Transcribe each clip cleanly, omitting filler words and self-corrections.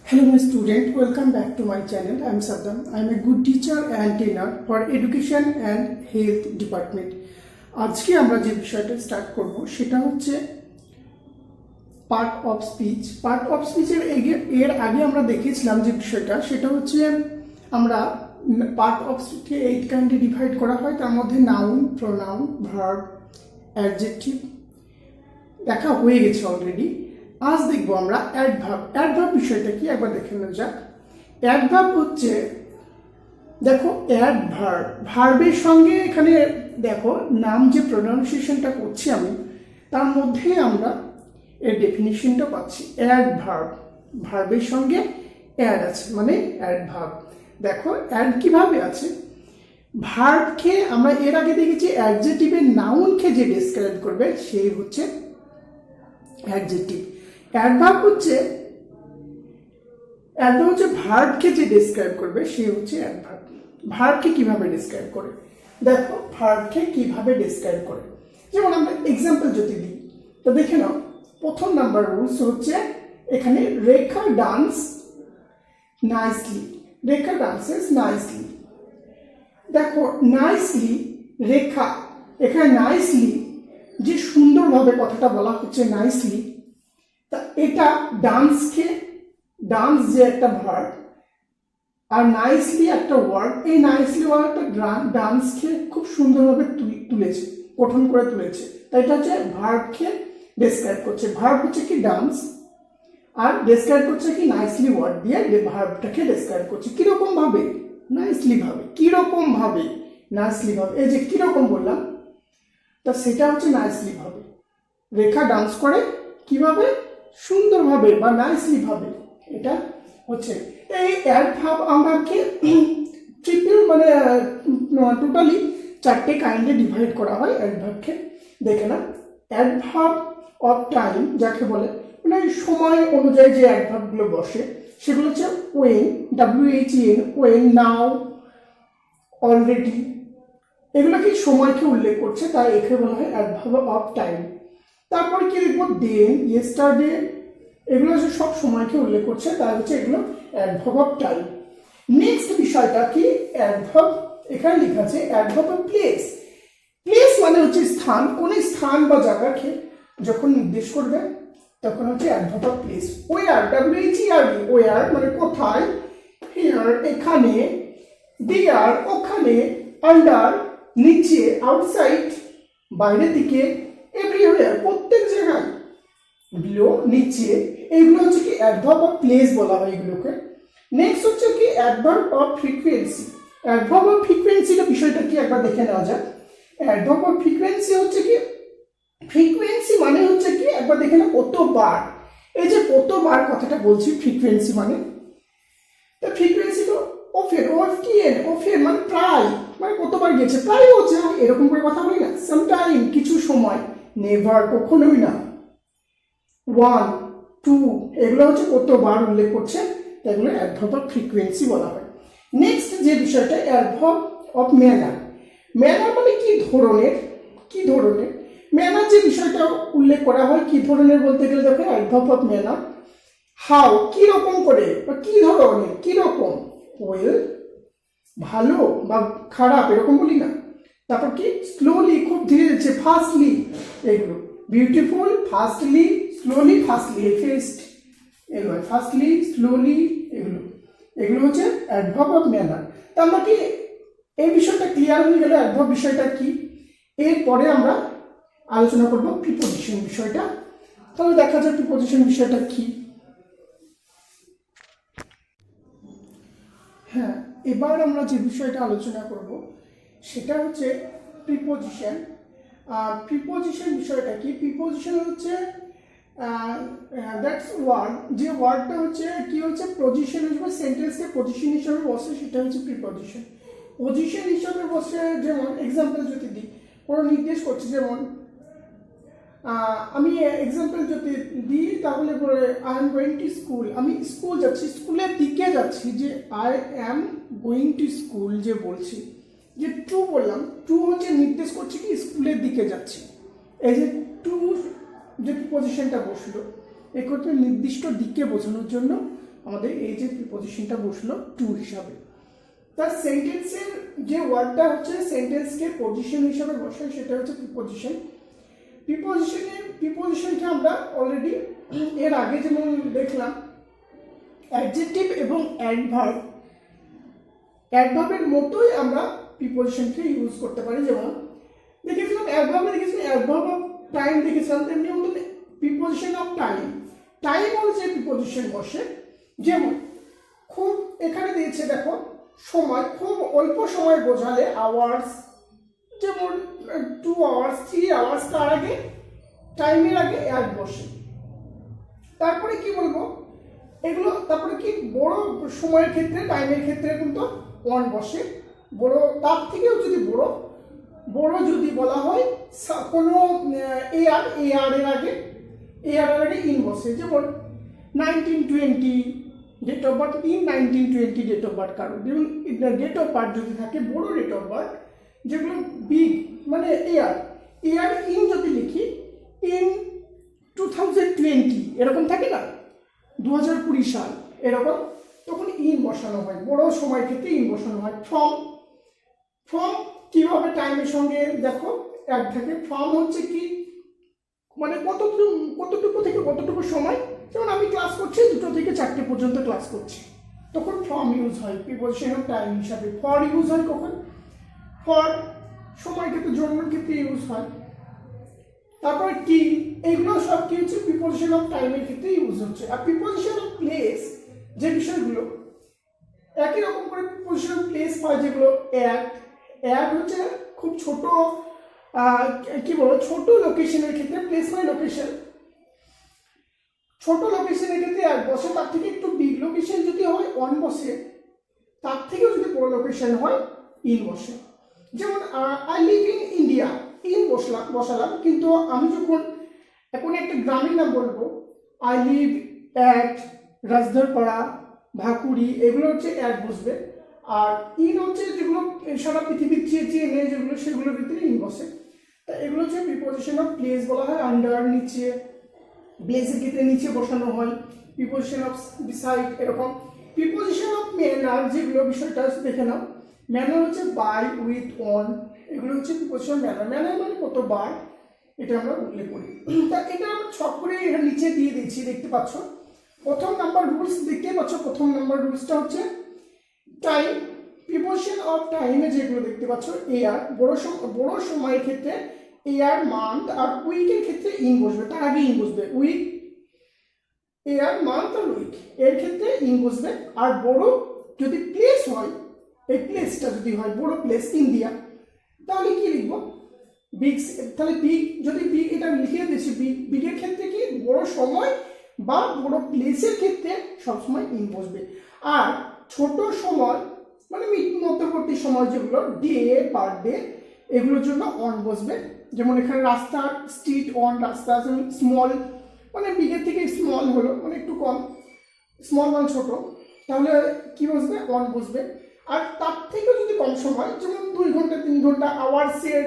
Hello my student, welcome back to my channel. I am Saddam. I am a good teacher and trainer for education and health department. আজকে আমরা যে বিষয়টা start করব সেটা হচ্ছে part of speech. Part of স্পিচের এর আগে আমরা দেখেছিলাম যে বিষয়টা সেটা হচ্ছে আমরা পার্ট অফ স্পিচকে 8 কাইন্ডে ডিভাইড করা হয়। তার মধ্যে নাউন, প্রোনাউন, ভার্ব, অ্যাডজেক্টিভ দেখা হয়ে গেছে অলরেডি। আজ দেখবো আমরা অ্যাডভার্ব। অ্যাডভার্ব বিষয়টা কি একবার দেখে নেওয়া যাক। অ্যাডভার্ব হচ্ছে, দেখো অ্যাডভার্ব ভার্বের সঙ্গে এখানে দেখো নাম যে প্রোনাউন্সিয়েশনটা করছি আমি তার মধ্যে আমরা এর ডেফিনিশনটা পাচ্ছি। অ্যাডভার্ব ভার্বের সঙ্গে অ্যাড আছে মানে অ্যাডভার্ব। দেখো অ্যাড কিভাবে আছে, ভার্বকে আমরা এর আগে দেখেছি অ্যাডজেক্টিভের নাউনকে যে ডেসক্রাইব করবে সেই হচ্ছে অ্যাডজেক্টিভ। অ্যাডভার্ব হচ্ছে ভার্বকে যে ডেসক্রাইব করবে সে হচ্ছে অ্যাডভার্ব। ভার্বকে কিভাবে ডেসক্রাইব করে, দেখো ভার্বকে কিভাবে ডেসক্রাইব করে, যেমন আমরা এক্সাম্পল যদি দিই তো দেখে নাও। প্রথম নাম্বার রুলস হচ্ছে এখানে রেখা ডান্স নাইসলি। রেখা ডান্সেস নাইসলি। দেখো নাইসলি, রেখা এখানে নাইসলি যে সুন্দরভাবে কথাটা বলা হচ্ছে নাইসলি, তা এটা ডান্সকে, ডান্স যে একটা ভার্ব আর নাইসলি একটা ওয়ার্ড, এই নাইসলি ওয়ার্ডটা ডান্সকে খুব সুন্দরভাবে তুলেছে, গঠন করে তুলেছে। তাই এটা হচ্ছে ভার্বকে ডেসক্রাইব করছে। ভার্ব হচ্ছে কি ডান্স আর ডেসক্রাইব করছে কি নাইসলি ওয়ার্ড দিয়ে ভার্বটাকে ডেসক্রাইব করছে। কিরকম ভাবে, নাইসলি ভাবে। কিরকম ভাবে, নাইসলি ভাবে। এই যে কিরকম বললাম তা সেটা হচ্ছে নাইসলি ভাবে। রেখা ডান্স করে কিভাবে, সুন্দরভাবে বা নাইসলি ভাবে। এটা হচ্ছে এই অ্যাডভার্ব আমাকে ট্রিপল মানে টোটালি 4টে কাইন্ডে ডিভাইড করা হয় অ্যাডভার্বকে। দেখে না, অ্যাডভার্ব অফ টাইম যাকে বলে, মানে সময় অনুযায়ী যে অ্যাডভার্বগুলো বসে সেগুলো হচ্ছে when, WHEN, when, now, already. এগুলো কি সময়কে উল্লেখ করছে, তাই এখানে বলা হয় অ্যাডভার্ব অফ টাইম। তারপরে কি লিখবো, দেন, ইয়েস্টারডে, এগুলো সব সময়কে উল্লেখ করছে, তাই হচ্ছে এগুলো অ্যাডভার্ব অফ টাইম। নেক্সট বিষয়টা কি, অ্যাডভার্ব এখানে লেখা আছে অ্যাডভার্ব অফ প্লেস। প্লেস মানে হচ্ছে স্থান, কোন স্থান বা জায়গাকে যখন নির্দেশ করবে তখন হচ্ছে adverb of place. Where, WHERE, where মানে কোথায়, হিয়ার এখানে, দেয়ার ওখানে, আন্ডার নিচে, আউটসাইড বাইরের দিকে, এভরিওয়্যার প্রত্যেক জায়গায়, বিলো নিচে, এইগুলো হচ্ছে কি অ্যাডভার্ব অফ প্লেস বলা হয় এগুলোকে। নেক্সট হচ্ছে কি adverb of frequency. Adverb of ফ্রিকোয়েন্সিটা বিষয়টা কি একবার দেখে নেওয়া যাক। অ্যাডভার্ব অফ ফ্রিকোয়েন্সি হচ্ছে কি, ফ্রিকোয়েন্সি মানে হচ্ছে কি একবার দেখে না কতবার। এই যে কতবার কথাটা বলছি, ফ্রিকোয়েন্সি মানে, তা ফ্রিকোয়েন্সি তো অফেন, অফেন মানে প্রায়, মানে কতবার গেছে, প্রায় হচ্ছে, এরকম করে কথা বলি না। সামটাইম কিছু সময়, নেভার কখনোই না, 1, 2 এগুলো হচ্ছে কতবার উল্লেখ করছে, তাই এগুলো অ্যাডভার্ব অফ ফ্রিকোয়েন্সি বলা হয়। নেক্সট যে বিষয়টা অ্যাডভার্ব অফ ম্যানার। ম্যানার মানে কি ধরনের, কি ধরনের, ম্যানার যে বিষয়টা উল্লেখ করা হয় কি ধরনের বলতে গেলে দেখো অ্যাডভার্ব অফ ম্যানার। হাউ কি রকম করে বা কি ধরনের, কি রকম, ওয়েল ভালো বা খারাপ এরকম বলি না। তারপর কি স্লোলি খুব ধীরে যাচ্ছে, ফাস্টলি, এগুলো beautiful, fastly, slowly, fastly, fest, এগুলো ফাস্টলি, স্লোলি, এগুলো এগুলো হচ্ছে অ্যাডভার্ব অফ ম্যানার। তা আমরা কি এই বিষয়টা ক্লিয়ার হয়ে গেলে অ্যাডভার্ব বিষয়টা কি, এরপরে আমরা আলোচনা করব প্রিপোজিশন বিষয়টা। তাহলে দেখা যায় প্রিপোজিশন বিষয়টা কি। হ্যাঁ, এবার আমরা যে বিষয়টা আলোচনা করব সেটা হচ্ছে প্রিপোজিশন। প্রিপোজিশন বিষয়টা কি, প্রিপোজিশন হচ্ছে দ্যাটস ওয়ার্ড, যে ওয়ার্ডটা হচ্ছে কি হচ্ছে পজিশন হিসেবে, সেন্টেন্সকে পজিশন হিসেবে বসে সেটা হচ্ছে প্রিপোজিশন। পজিশন হিসেবে বসে, যেমন এক্সাম্পল যদি দিই, কোনো নির্দেশ করছে, যেমন আমি এক্সাম্পল যদি দিই তাহলে পরে I am going to school, আমি স্কুল যাচ্ছি, স্কুলের দিকে যাচ্ছি, যে I am going to school যে বলছি, যে টু বললাম, টু হচ্ছে নির্দেশ করছে কি স্কুলের দিকে যাচ্ছি। এই যে টু যে পজিশনটা বসলো এক্ষেত্রে নির্দিষ্ট দিকে বোঝানোর জন্য আমাদের এই যে প্রিপজিশনটা বসলো টু হিসাবে। তার সেন্টেন্সের যে ওয়ার্ডটা হচ্ছে সেন্টেন্সকে পজিশন হিসাবে বসায় সেটা হচ্ছে প্রিপজিশন। প্রিপজিশনকে আমরা অলরেডি এর আগে যেমন দেখলাম অ্যাডজেক্টিভ এবং অ্যাডভার্বের মতোই আমরা প্রিপজিশনকে ইউজ করতে পারি। যেমন দেখেছিলাম অ্যাডভার্ব অফ টাইম দেখেছিলাম, তেমনি মতন প্রিপজিশন অফ টাইম হচ্ছে প্রিপজিশন বসে। যেমন খুব এখানে দিয়েছে দেখো সময়, খুব অল্প সময় বোঝালে আওয়ার্স, যেমন 2 আওয়ার্স 3 আওয়ার্স, তার আগে টাইমের আগে অ্যাড বসে। তারপরে কি বলবো এগুলো, তারপরে কি বড় সময়ের ক্ষেত্রে টাইমের ক্ষেত্রে কিন্তু অন বসে। বড় তার থেকেও যদি বড় যদি বলা হয় কোনো এআর এর আগে ইন বসে। যেমন 1920 date of birth, in 1920 date of birth. কারণ ডেট অফ বার্থ যদি থাকে বড় ডেট অফ বার্থ, যেগুলো বিগ মানে এয়ার ইন যদি লিখি ইন 2020 এরকম থাকে না, 2020 সাল এরকম, তখন ইন বসানো হয়। বড় সময়ের ক্ষেত্রে ইন বসানো হয়। ফ্রম কিভাবে টাইমের সঙ্গে দেখো এক থাকে। ফ্রম হচ্ছে কি মানে কতটুকু থেকে কতটুকু সময়, যেমন আমি ক্লাস করছি 2টো থেকে 4টে পর্যন্ত ক্লাস করছি, তখন ফ্রম ইউজ হয় প্রিপজিশন অফ টাইম হিসাবে। ফর ইউজ হয় কখন, ফর সময় ক্ষেত্রে জন্মের ক্ষেত্রে ইউজ হয়। তারপরে কি, এইগুলো সব কি হচ্ছে প্রিপজিশন অফ টাইমের ক্ষেত্রে ইউজ হচ্ছে। আর প্রিপজিশন অফ প্লেস যে বিষয়গুলো একই রকম করে প্রিপজিশন অফ প্লেস হয়, যেগুলো এক হচ্ছে খুব ছোট কি বলবো ছোট লোকেশনের ক্ষেত্রে, প্লেস মানে লোকেশন, ছোট লোকেশনের ক্ষেত্রে এক বসে। তার থেকে একটু বিগ লোকেশন যদি হয় অন বসে, তার থেকেও যদি বড় লোকেশন হয় ইন বসে। যেমন I live in India, in বসালাম, কিন্তু আমি যখন এখন একটা গ্রামের নাম বলবো, আই লিভ অ্যাট রাজধরপাড়া, ভাকুড়ি, এগুলো হচ্ছে অ্যাট বসবে। আর ইন হচ্ছে যেগুলো সারা পৃথিবীর চেয়ে যেগুলো সেগুলোর ভিতরে ইন বসে। তা এগুলো হচ্ছে প্রিপজিশন অফ প্লেস বলা হয়। আন্ডার, নিচে, প্লেসের ক্ষেত্রে নিচে বসানো হয়। প্রিপজিশন অফ বিসাইড এরকম। প্রিপজিশন অফ ম্যানার যেগুলো বিষয়টা দেখে নাও। ম্যানার হচ্ছে বাই, উইথ, অন, এগুলো হচ্ছে প্রিপজিশন ম্যানার। ম্যানার মানে কতবার, এটা আমরা উল্লেখ করি। তা এটা আমরা ছক করে এটা নিচে দিয়ে দিচ্ছি, দেখতে পাচ্ছ। প্রথম নাম্বার রুলস দেখতে পাচ্ছ, প্রথম নাম্বার রুলসটা হচ্ছে টাইম। প্রিপজিশন অফ টাইমে যেগুলো দেখতে পাচ্ছ এয়ার, বড় সময়ের ক্ষেত্রে এয়ার, মান্থ, আর উইকের ক্ষেত্রে ইন বসবে, তার আগে ইন বসবে। উইক, এয়ার, মান্থ আর উইক এর ক্ষেত্রে ইন বসবে। আর বড় যদি প্লেস হয়, এই প্লেসটা যদি হয় বড় প্লেস ইন্ডিয়া, তাহলে কি লিখবো বিগ। তাহলে বিগ, যদি বিগ এটা লিখে দিয়েছি, বিগের ক্ষেত্রে কি বড় সময় বা বড় প্লেসের ক্ষেত্রে সবসময় ইন বসবে। আর ছোট সময় মানে মধ্যবর্তী সময় যেগুলো ডে, পার ডে, এগুলোর জন্য অন বসবে। যেমন এখানে রাস্তা, স্ট্রিট, অন, রাস্তা। স্মল মানে বিগের থেকে স্মল হলো মানে একটু কম, স্মল মানে ছোট, তাহলে কি বসবে অন বসবে। আর তার থেকেও যদি কম সময়, যেমন 2 ঘন্টা 3 ঘন্টা আওয়ার্সের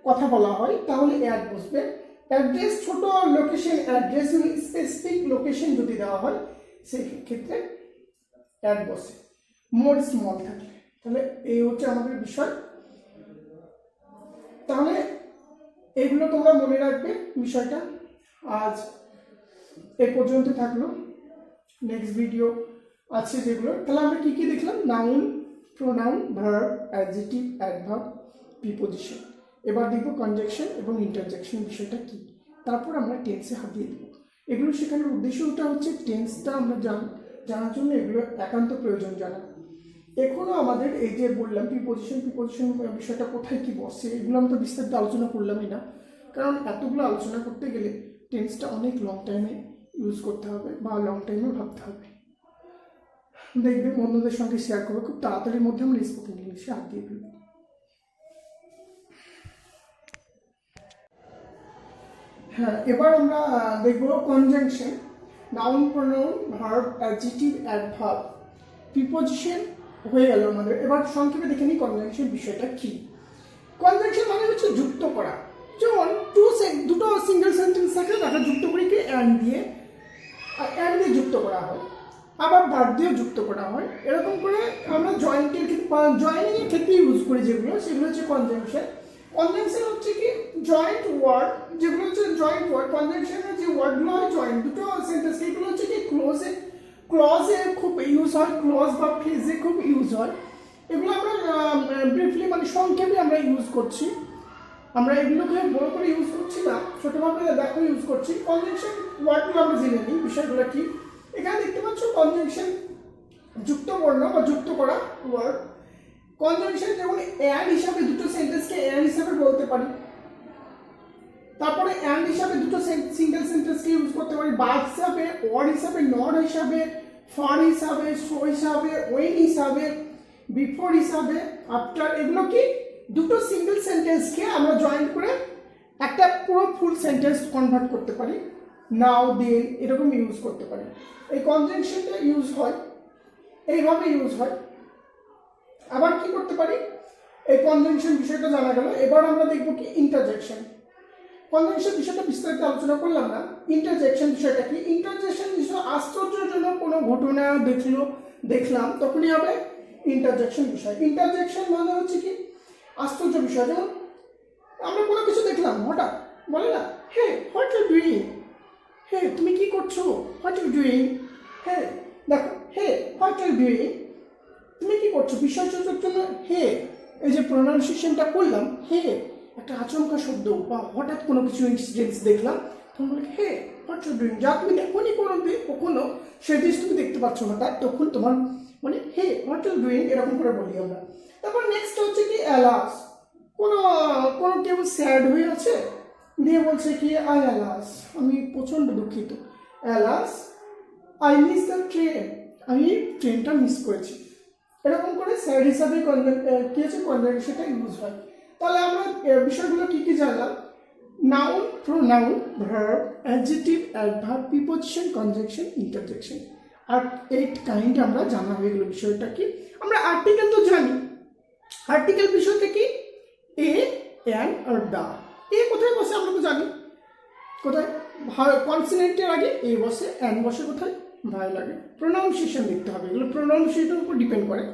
কথা বলা হয়, তাহলে অ্যাড বসবে। অ্যাড্রেস, ছোট লোকেশন অ্যাড্রেস, স্পেসিফিক লোকেশন যদি দেওয়া হয় সেই ক্ষেত্রে অ্যাড বসে। মোর স্মল থাকলে, তাহলে এই হচ্ছে আমাদের বিষয়। তাহলে এগুলো তোমরা মনে রাখবে বিষয়টা। আজ এ পর্যন্ত থাকলো। নেক্সট ভিডিও আছে যেগুলো, তাহলে আমরা কি কি দেখলাম, noun, pronoun, verb, adjective, adverb, preposition. এবার দেখবো কনজাংশন এবং ইন্টারজেকশন বিষয়টা কি, তারপর আমরা টেন্সে হাত দিয়ে দেবো। এগুলো শেখানোর উদ্দেশ্যটা হচ্ছে টেন্সটা আমরা জানার জন্য এগুলো একান্ত প্রয়োজন জানা। এখনও আমাদের এই যে বললাম প্রিপজিশন বিষয়টা কোথায় কি বসে, এগুলো আমরা তো বিস্তারিত আলোচনা করলামই না, কারণ এতগুলো আলোচনা করতে গেলে টেন্সটা অনেক লং টাইমে ইউজ করতে হবে বা লং টাইমে ভাবতে হবে। দেখবে বন্ধুদের সঙ্গে শেয়ার করবো, খুব তাড়াতাড়ির মধ্যে আমরা স্পোকেন ইংলিশে হাত দিয়ে দেবো। হ্যাঁ, এবার আমরা দেখবো conjunction. Noun, pronoun, verb, adjective, adverb, preposition হয়ে গেল আমাদের। এবার সংক্ষেপে দেখে নিই কনজাংশন বিষয়টা কি। কনজাংশন মানে হচ্ছে যুক্ত করা। যেমন দুটো সিঙ্গেল সেন্টেন্স থাকে, তাকে যুক্ত করে কি অ্যান্ড দিয়ে যুক্ত করা হয়। আবার ভার্ব দিয়েও যুক্ত করা হয়। এরকম করে আমরা জয়েনিং এর ক্ষেত্রে ইউজ করি সেগুলো হচ্ছে কনজাংশন। কনজাংশন হচ্ছে কি জয়েন্ট ওয়ার্ড, যেগুলো হচ্ছে জয়েন্ট ওয়ার্ড। কনজাংশনের যে ওয়ার্ডগুলো হয় জয়েন্ট, দুটো সেন্টেন্স, এগুলো হচ্ছে কি ক্লজে খুব ইউজ হয়, ক্লজ বা ফ্রেজে খুব ইউজ হয়। এগুলো আমরা ব্রিফলি মানে সংক্ষেপে আমরা ইউজ করছি, আমরা এগুলোকে বড় করে ইউজ করছি না, ছোটভাবে দেখো ইউজ করছি। কনজাংশন ওয়ার্ডগুলো আমরা জেনে নিই বিষয়গুলো কি। এখানে দেখতে পাচ্ছ কনজাংশন যুক্ত বর্ণ বা যুক্ত করা ওয়ার্ড। কনজাংশন যেমন অ্যান্ড হিসাবে দুটো সেন্টেন্সকে অ্যান্ড হিসাবে বলতে পারি, তারপরে অ্যান্ড হিসাবে দুটো সিঙ্গেল সেন্টেন্সকে ইউজ করতে পারি, বা হিসাবে, অর হিসাবে, নট হিসাবে, ফর হিসাবে, সো হিসাবে, ওয়েন হিসাবে, বিফোর হিসাবে, আফটার। এগুলো কি দুটো সিঙ্গেল সেন্টেন্সকে আমরা জয়েন করে একটা পুরো ফুল সেন্টেন্স কনভার্ট করতে পারি। নাও, দেন এরকম ইউজ করতে পারি। এই কনজাংশনটা ইউজ হয় এইভাবে ইউজ হয়। আবার কি করতে পারি, এই কনজাংশন বিষয়টা জানা গেল। এবার আমরা দেখব কি ইন্টারজেকশন। কনজাংশন বিষয়টা বিস্তারিত আলোচনা করলাম না, ইন্টারজেকশন বিষয়টা কি। ইন্টারজেকশন বিষয় আশ্চর্যজনক কোনো ঘটনা দেখলাম তখনই হবে ইন্টারজেকশন বিষয়। ইন্টারজেকশন মানে হচ্ছে কি আশ্চর্য বিষয়। যেমন আমরা কোনো কিছু দেখলাম হঠাৎ, বলে না হে হোয়াট ইউ ডুইং, হে তুমি কি করছো, হোয়াট ইউ ডুইং, হে দেখো হে হোয়াট ইউ ডুইং, তুমি কি করছো। বিষয়সূচক জন্য হে, এই যে প্রোনাউন্সিয়েশনটা করলাম হে, একটা আচমকা শব্দ বা হঠাৎ কোনো কিছু ইনসিডেন্টস দেখলাম তখন বলে হে হোয়াট ইউ ডুইং। যা তুমি দেখোনি কখনো সে জিনিস তুমি দেখতে পাচ্ছ হঠাৎ, তখন তোমার মানে হে হোয়াট ইউ ডুইং এরকম করে বলি আমরা। তারপর নেক্সট হচ্ছে কি অ্যালাস। কোনো কেউ স্যাড হয়ে আছে দিয়ে বলছে কি আই অ্যালাস, আমি প্রচণ্ড দুঃখিত। Alas I miss the train, আমি ট্রেনটা মিস করেছি। এরকম করে স্যাড হিসাবে কি আছে কনজাংশনটা ইউজ হয়। তাহলে আমরা বিষয়গুলো কি কি জানলাম, noun, pronoun, verb, adjective, adverb, preposition, conjunction, interjection. আর 8 কাইন্ড আমরা জানা হয়ে গেল। বিষয়টা কি আমরা আর্টিকেল তো জানি, আর্টিকেল বিষয়টা কি এ, অ্যান আর দা। এ কোথায় বসে আমরা তো জানি, কোথায় কনসোনেন্টের আগে এ বসে, অ্যান বসে কোথায় ভায়োল লাগে। প্রোনাউন্সিয়েশন দেখতে হবে, এগুলো প্রোনাউন্সিয়েশনের উপর ডিপেন্ড করে।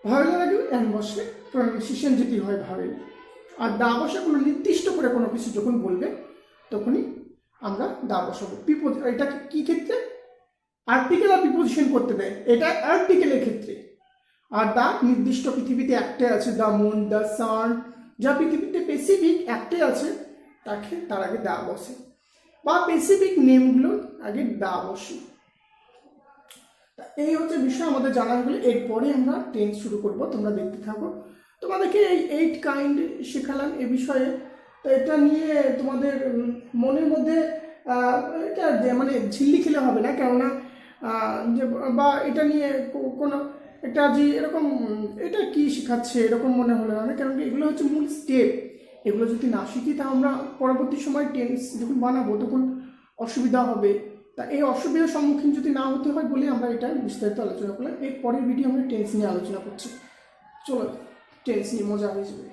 ভায়োলের আগে অ্যান বসে, প্রোনাউন্সিয়েশন যদি হয় ভায়োল। আর দা বসে কোনো নির্দিষ্ট করে কোনো কিছু যখন বলবে তখনই আমরা দা বসাবো। এটা কি ক্ষেত্রে আর্টিকেল আর প্রিপোজিশন করতে দেয়, এটা আর্টিকেলের ক্ষেত্রে। আর দা নির্দিষ্ট পৃথিবীতে একটাই আছে, দ্য মুন, দ্য সান, যা পৃথিবীতে স্পেসিফিক একটাই আছে তার আগে দা বসে, বা স্পেসিফিক নেমগুলো আগে দা বসে। এই হচ্ছে বিষয় আমাদের জানা হলে এরপরে আমরা টেন্স শুরু করব। তোমরা দেখতে থাকো। তোমাদেরকে এই 8 কাইন্ড শেখালাম এ বিষয়ে। তো এটা নিয়ে তোমাদের মনের মধ্যে এটা মানে ঝিল্লি খেলে হবে না, কেননা বা এটা নিয়ে কোনো একটা যে এরকম এটা কি শেখাচ্ছে এরকম মনে হলো না, কারণ এগুলো হচ্ছে মূল স্টেপ। এগুলো যদি না শিখি তা আমরা পরবর্তী সময় টেন্স যখন বানাবো তখন অসুবিধা হবে। তা এই অসুবিধার সম্মুখীন যদি না হতে হয় বলে আমরা এটা বিস্তারিত আলোচনা করলাম। এর পরের ভিডিও আমরা টেন্স নিয়ে আলোচনা করছি। চলো টেন্স নিয়ে মজা হয়ে যাবে।